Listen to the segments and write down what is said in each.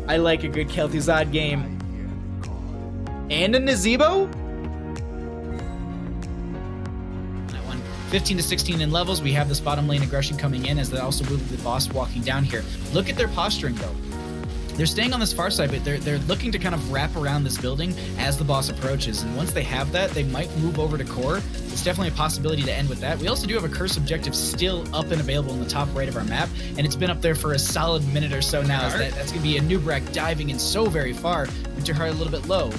I like a good Kel'Thuzad game. And a Nazeebo? That one. 15 to 16 in levels. We have this bottom lane aggression coming in as they also move the boss walking down here. Look at their posturing though. They're staying on this far side, but they're looking to kind of wrap around this building as the boss approaches. And once they have that, they might move over to core. It's definitely a possibility to end with that. We also do have a curse objective still up and available in the top right of our map, and it's been up there for a solid minute or so now. That's going to be a Nubrak diving in so very far. Winterheart a little bit low.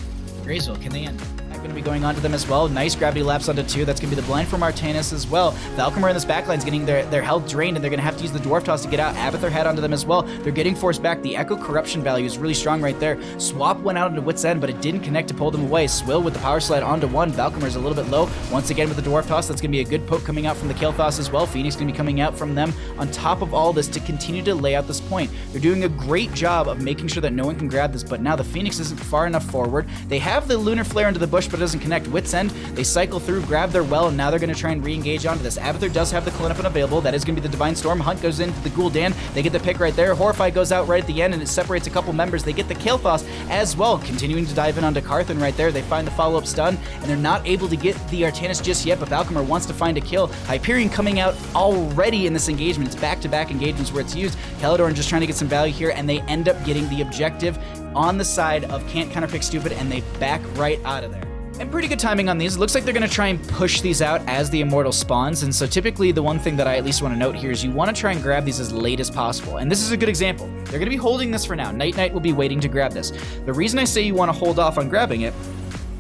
Graysville, can they end? Going to be going onto them as well. Nice gravity lapse onto 2. That's going to be the blind from Artanis as well. Valkymer in this backline is getting their health drained, and they're going to have to use the Dwarf Toss to get out. Abathur head onto them as well. They're getting forced back. The Echo Corruption value is really strong right there. Swap went out into Wit's End, but it didn't connect to pull them away. Swill with the power slide onto 1. Valkymer is a little bit low. Once again with the Dwarf Toss, that's going to be a good poke coming out from the Kael'thas as well. Phoenix going to be coming out from them on top of all this to continue to lay out this point. They're doing a great job of making sure that no one can grab this, but now the Phoenix isn't far enough forward. They have the Lunar Flare into the bush, but it doesn't connect. Wit's End, they cycle through, grab their well, and now they're going to try and re-engage onto this. Abathur does have the Clinopin available. That is going to be the Divine Storm. Hunt goes into the Gul'dan. They get the pick right there. Horrify goes out right at the end, and it separates a couple members. They get the Kael'thas as well, continuing to dive in onto Carthan right there. They find the follow-up stun, and they're not able to get the Artanis just yet, but Valkymer wants to find a kill. Hyperion coming out already in this engagement. It's back-to-back engagements where it's used. Caledorn just trying to get some value here, and they end up getting the objective on the side of can't counterpick stupid, and they back right out of there. And pretty good timing on these. It looks like they're going to try and push these out as the Immortal spawns, and so typically the one thing that I at least want to note here is you want to try and grab these as late as possible, and this is a good example. They're going to be holding this for now. Night will be waiting to grab this. The reason I say you want to hold off on grabbing it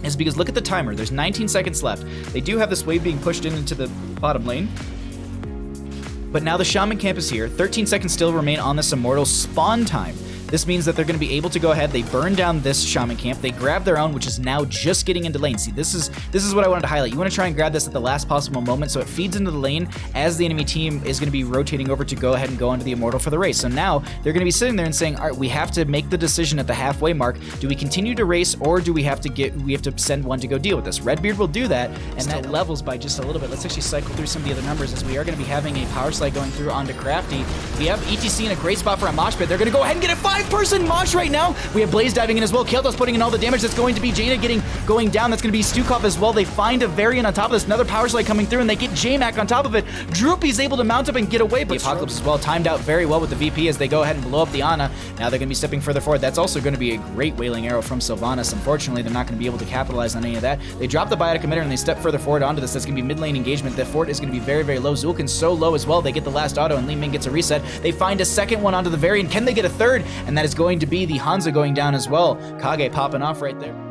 is because look at the timer. There's 19 seconds left. They do have this wave being pushed into the bottom lane, but now the Shaman camp is here. 13 seconds still remain on this Immortal spawn time. This means that they're going to be able to go ahead. They burn down this Shaman camp. They grab their own, which is now just getting into lane. See, this is what I wanted to highlight. You want to try and grab this at the last possible moment so it feeds into the lane as the enemy team is going to be rotating over to go ahead and go onto the Immortal for the race. So now they're going to be sitting there and saying, all right, we have to make the decision at the halfway mark. Do we continue to race, or do we have to send one to go deal with this? Redbeard will do that, and that levels by just a little bit. Let's actually cycle through some of the other numbers as we are going to be having a power slide going through onto Crafty. We have ETC in a great spot for a mosh pit. They're going to go ahead and get a 5-person mosh right now. We have Blaze diving in as well. Kael'thas putting in all the damage. That's going to be Jaina going down. That's going to be Stukov as well. They find a Varian on top of this. Another power slide coming through, and they get J-Mac on top of it. Droopy's able to mount up and get away, but the Apocalypse as well timed out very well with the VP as they go ahead and blow up the Ana. Now they're going to be stepping further forward. That's also going to be a great Wailing Arrow from Sylvanas. Unfortunately, they're not going to be able to capitalize on any of that. They drop the Biotic Emitter and they step further forward onto this. That's going to be mid lane engagement. The fort is going to be very, very low. Zulkin's so low as well. They get the last auto, and Li Ming gets a reset. They find a second one onto the Varian. Can they get a third? And that is going to be the Hanzo going down as well. Kage popping off right there.